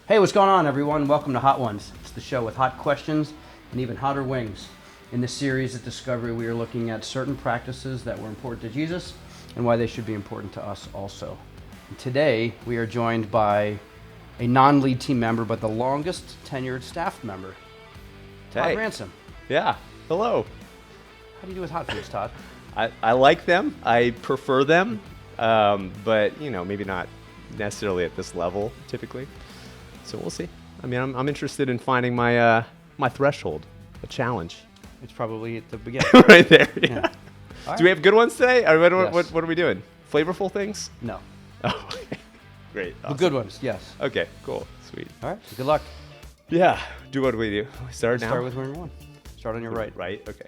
Hey, what's going on, everyone? Welcome to Hot Ones. It's the show with hot questions and even hotter wings. In this series at Discovery, we are looking at certain practices that were important to Jesus and why they should be important to us also. And today, we are joined by a non-lead team member, but the longest tenured staff member, Todd Ransom. Yeah. Hello. How do you do with hot foods, Todd? I like them. I prefer them, but maybe not necessarily at this level typically. So we'll see. I mean, I'm interested in finding my my threshold, a challenge. It's probably at the beginning. Right there. Yeah. Right. Do we have good ones today? Yes. What are we doing? Flavorful things? No. Oh, okay. Great. The Awesome. good ones, yes. Okay. Cool. Sweet. All right. Good luck. Yeah. What do we do? We start now. Start with number one. Start on your right. Right. Okay.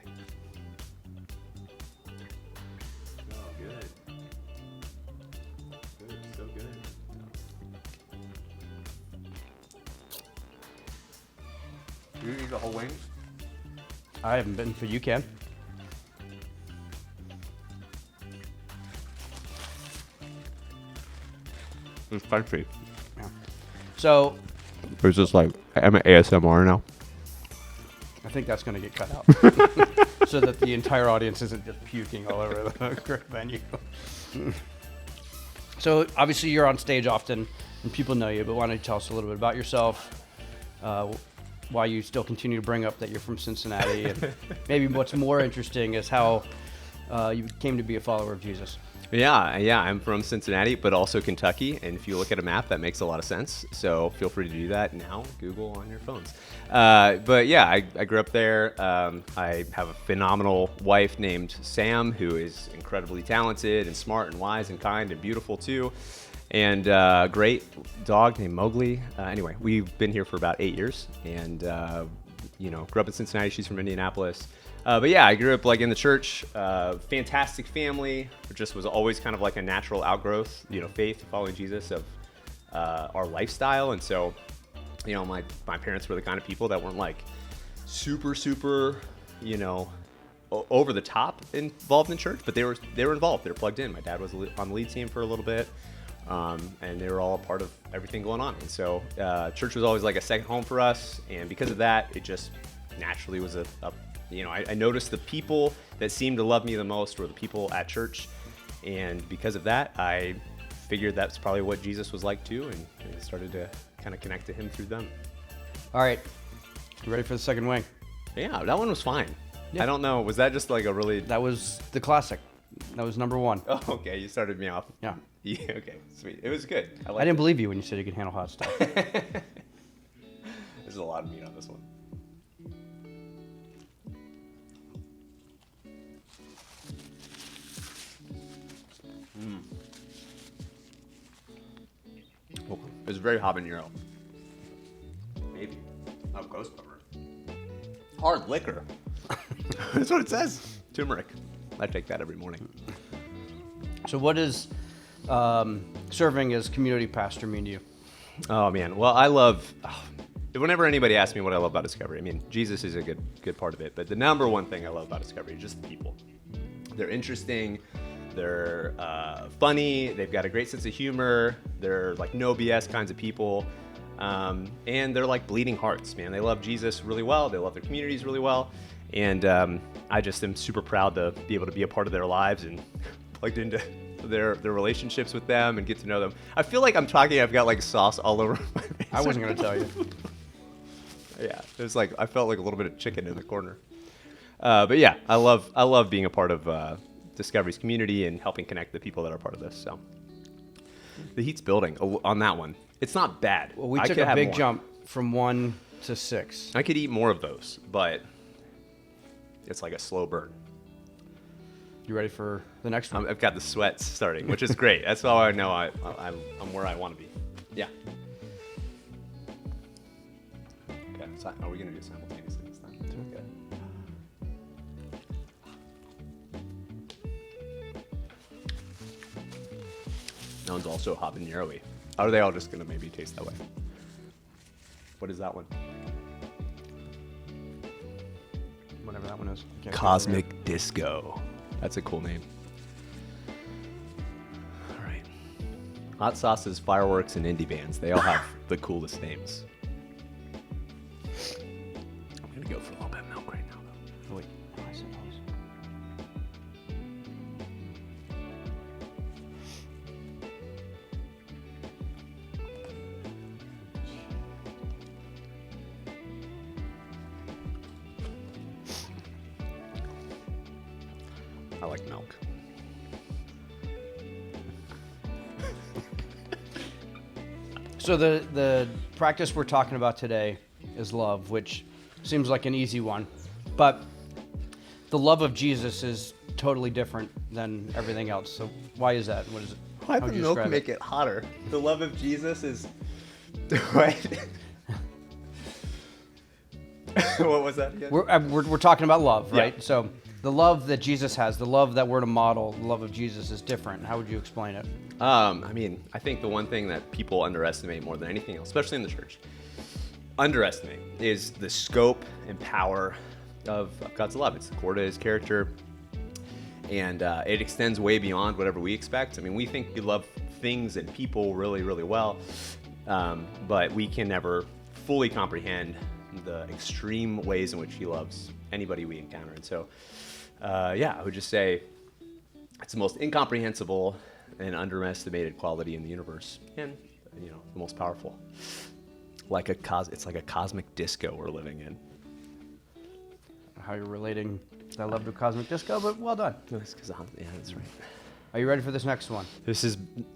Oh, good. Good. So good. You eat the whole wing? I haven't been, but you can. It's crunchy. Yeah. So, Or is this like, I'm an ASMR now? I think that's going to get cut out so that the entire audience isn't just puking all over the venue. So, obviously, you're on stage often and people know you, but why don't you tell us a little bit about yourself, why you still continue to bring up that you're from Cincinnati, and maybe what's more interesting is how you came to be a follower of Jesus. Yeah, I'm from Cincinnati, but also Kentucky. And if you look at a map, that makes a lot of sense. So feel free to do that now. Google on your phones. But yeah, I grew up there. I have a phenomenal wife named Sam, who is incredibly talented and smart and wise and kind and beautiful too. And a great dog named Mowgli. Anyway, we've been here for about 8 years, and grew up in Cincinnati. She's from Indianapolis. But yeah, I grew up like in the church, fantastic family. It just was always kind of like a natural outgrowth, faith, following Jesus of our lifestyle. And so, my parents were the kind of people that weren't like super, over the top involved in church, but they were involved. They were plugged in. My dad was on the lead team for a little bit, and they were all a part of everything going on. And so, church was always like a second home for us. And because of that, it just naturally was I noticed the people that seemed to love me the most were the people at church. And because of that, I figured that's probably what Jesus was like too, and I started to kind of connect to him through them. All right. You ready for the second wing? Yeah, that one was fine. Yeah. I don't know. Was that just like a really... That was the classic. That was number one. Oh, okay. You started me off. Yeah. Yeah, okay. Sweet. It was good. I didn't believe you when you said you could handle hot stuff. There's a lot of meat on this one. It's very habanero. Maybe. Not ghost pepper. Hard liquor. That's what it says. Turmeric. I take that every morning. So what does serving as community pastor mean to you? Oh, man. Well, whenever anybody asks me what I love about Discovery, I mean, Jesus is a good part of it, but the number one thing I love about Discovery is just the people. They're interesting. They're funny. They've got a great sense of humor. They're like no BS kinds of people. And they're like bleeding hearts, man. They love Jesus really well. They love their communities really well. And I just am super proud to be able to be a part of their lives and plugged into their relationships with them and get to know them. I feel like I've got like sauce all over my face. I wasn't going to tell you. Yeah, it was like I felt like a little bit of chicken in the corner. But yeah, I love being a part of Discovery's community and helping connect the people that are part of this. So the heat's building on that one. It's not bad. Well, we took a big jump from 1 to 6. I could eat more of those, but it's like a slow burn. You ready for the next one? I've got the sweats starting, which is great. That's how I know I'm where I want to be. Yeah. Okay. So are we going to do simultaneously this time? Okay. That one's also habanero-y. Are they all just going to maybe taste that way? What is that one? Whatever that one is. Cosmic Disco. That's a cool name. All right. Hot sauces, fireworks, and indie bands. They all have the coolest names. I'm going to go for a little bit of milk right now, though. Oh, wait. I suppose. I like milk. So the practice we're talking about today is love, which seems like an easy one, but the love of Jesus is totally different than everything else. So why is that? What is it? Why How'd the you milk describe make it hotter? The love of Jesus is... What? What was that again? We're talking about love, right? Yeah. So the love that Jesus has, the love that we're to model, the love of Jesus is different. How would you explain it? I mean, I think the one thing that people underestimate more than anything else, especially in the church, underestimate is the scope and power of God's love. It's the core to his character, and it extends way beyond whatever we expect. I mean, we think we love things and people really, really well, but we can never fully comprehend the extreme ways in which he loves anybody we encounter. And so, I would just say it's the most incomprehensible and underestimated quality in the universe, and the most powerful. It's like a cosmic disco we're living in. How you're relating that love to cosmic disco, but well done. That's 'cause yeah, that's right. Are you ready for this next one?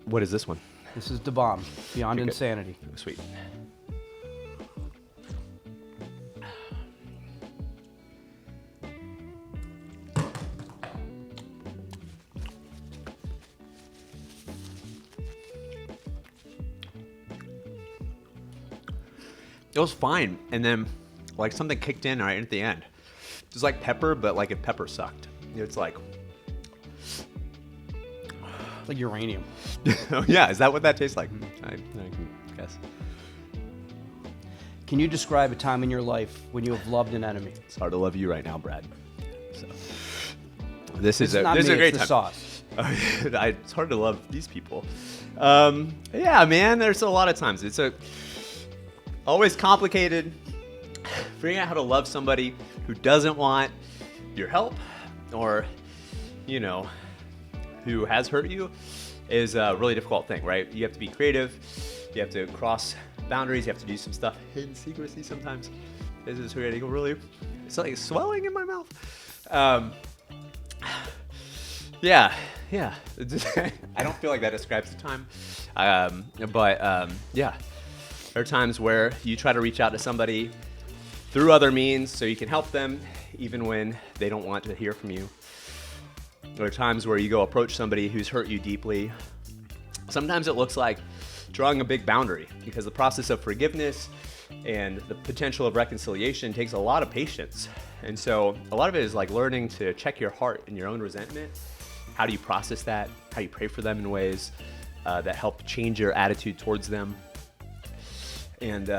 What is this one? This is the bomb, Beyond Okay. Insanity. Oh, sweet. It was fine, and then like something kicked in right at the end. It was like pepper, but like if pepper sucked. It's like, It's like uranium. oh yeah, is that what that tastes like? I can guess. Can you describe a time in your life when you have loved an enemy? It's hard to love you right now, Brad. So this is It's not a me, great it's the time. sauce. It's hard to love these people. Yeah, man. There's a lot of times it's always complicated. Figuring out how to love somebody who doesn't want your help, or who has hurt you, is a really difficult thing, right? You have to be creative. You have to cross boundaries. You have to do some stuff in secrecy sometimes. This is really, it's like swelling in my mouth. Yeah. I don't feel like that describes the time. Yeah. There are times where you try to reach out to somebody through other means so you can help them, even when they don't want to hear from you. There are times where you go approach somebody who's hurt you deeply. Sometimes it looks like drawing a big boundary, because the process of forgiveness and the potential of reconciliation takes a lot of patience. And so a lot of it is like learning to check your heart and your own resentment. How do you process that? How do you pray for them in ways that help change your attitude towards them? And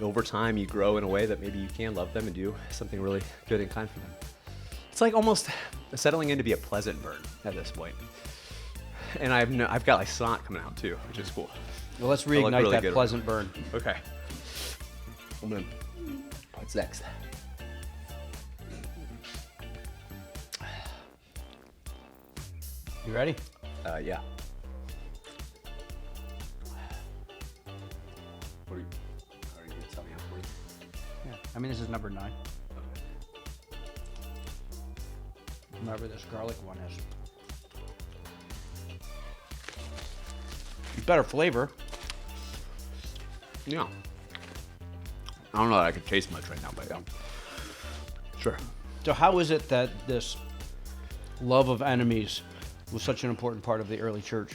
over time, you grow in a way that maybe you can love them and do something really good and kind for them. It's like almost settling in to be a pleasant burn at this point. And I've got like snot coming out too, which is cool. Well, let's look reignite really that good. pleasant burn. Okay. What's next? You ready? Yeah. Are you gonna tell me how to read? Yeah. I mean, this is number 9. Remember, this garlic one is better flavor. Yeah. I don't know that I can taste much right now, but yeah. Sure. So how is it that this love of enemies was such an important part of the early church?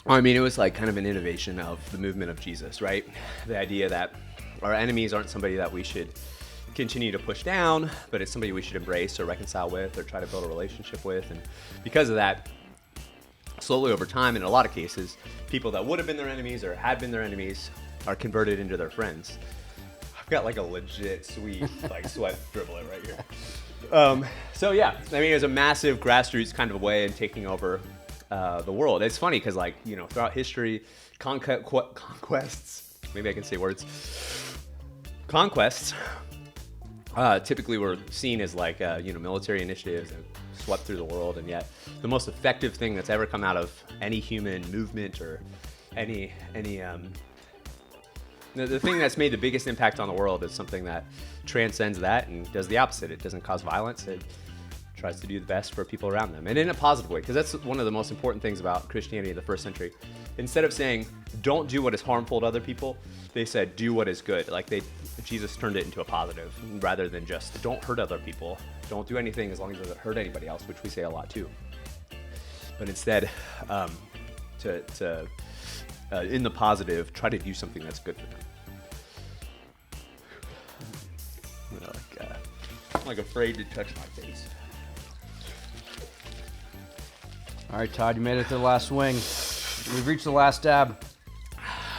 I mean, it was like kind of an innovation of the movement of Jesus, right? The idea that our enemies aren't somebody that we should continue to push down, but it's somebody we should embrace or reconcile with or try to build a relationship with. And because of that, slowly over time, in a lot of cases, people that would have been their enemies or had been their enemies are converted into their friends. I've got like a legit sweet like sweat dribbling right here. So yeah, I mean, it was a massive grassroots kind of way in taking over the world. It's funny because like, you know, throughout history, conquests, maybe I can say words, conquests typically were seen as like, you know, military initiatives and swept through the world. And yet the most effective thing that's ever come out of any human movement or the thing that's made the biggest impact on the world is something that transcends that and does the opposite. It doesn't cause violence. It tries to do the best for people around them, and in a positive way, because that's one of the most important things about Christianity in the first century. Instead of saying, don't do what is harmful to other people, they said, do what is good. Like Jesus turned it into a positive, rather than just, don't hurt other people. Don't do anything as long as it doesn't hurt anybody else, which we say a lot too. But instead, in the positive, try to do something that's good for them. I'm like afraid to touch my face. All right, Todd, you made it to the last swing. We've reached the last dab.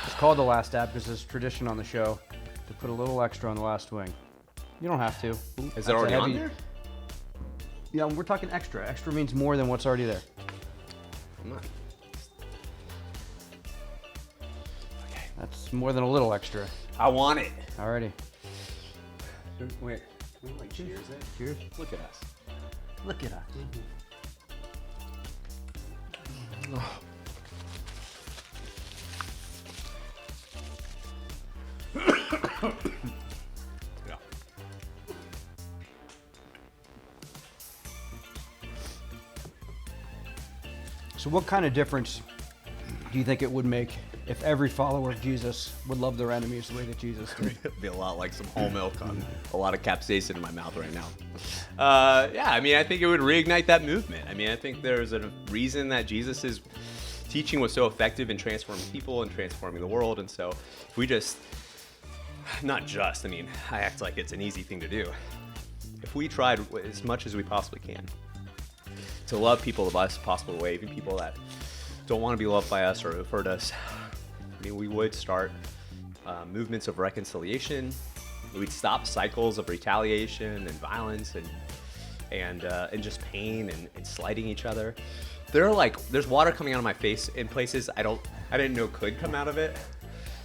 It's called the last dab because it's tradition on the show to put a little extra on the last swing. You don't have to. Is it already on there? Yeah, we're talking extra. Extra means more than what's already there. Come on. Okay. That's more than a little extra. I want it. Alrighty. Wait. Can we like cheers it? Cheers. Look at us. Look at us. Oh. Yeah. So what kind of difference do you think it would make if every follower of Jesus would love their enemies the way that Jesus did? It'd be a lot like some whole milk on a lot of capsaicin in my mouth right now. Yeah, I mean, I think it would reignite that movement. I mean, I think there's a reason that Jesus' teaching was so effective in transforming people and transforming the world. And so if we just, I mean, I act like it's an easy thing to do. If we tried as much as we possibly can to love people the best possible way, even people that don't want to be loved by us or have hurt us, I mean, we would start movements of reconciliation. We'd stop cycles of retaliation and violence and just pain and slighting each other. There's water coming out of my face in places I didn't know could come out of it.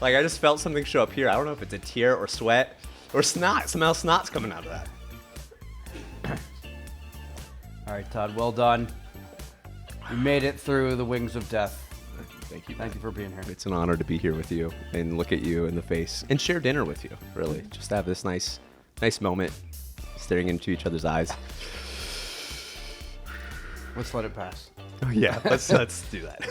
Like I just felt something show up here. I don't know if it's a tear or sweat or snot. Somehow snot's coming out of that. All right, Todd, well done. You made it through the wings of death. Thank you. Thank you for being here. It's an honor to be here with you and look at you in the face and share dinner with you, really. Just have this nice moment staring into each other's eyes. Let's let it pass. Oh, yeah, let's do that.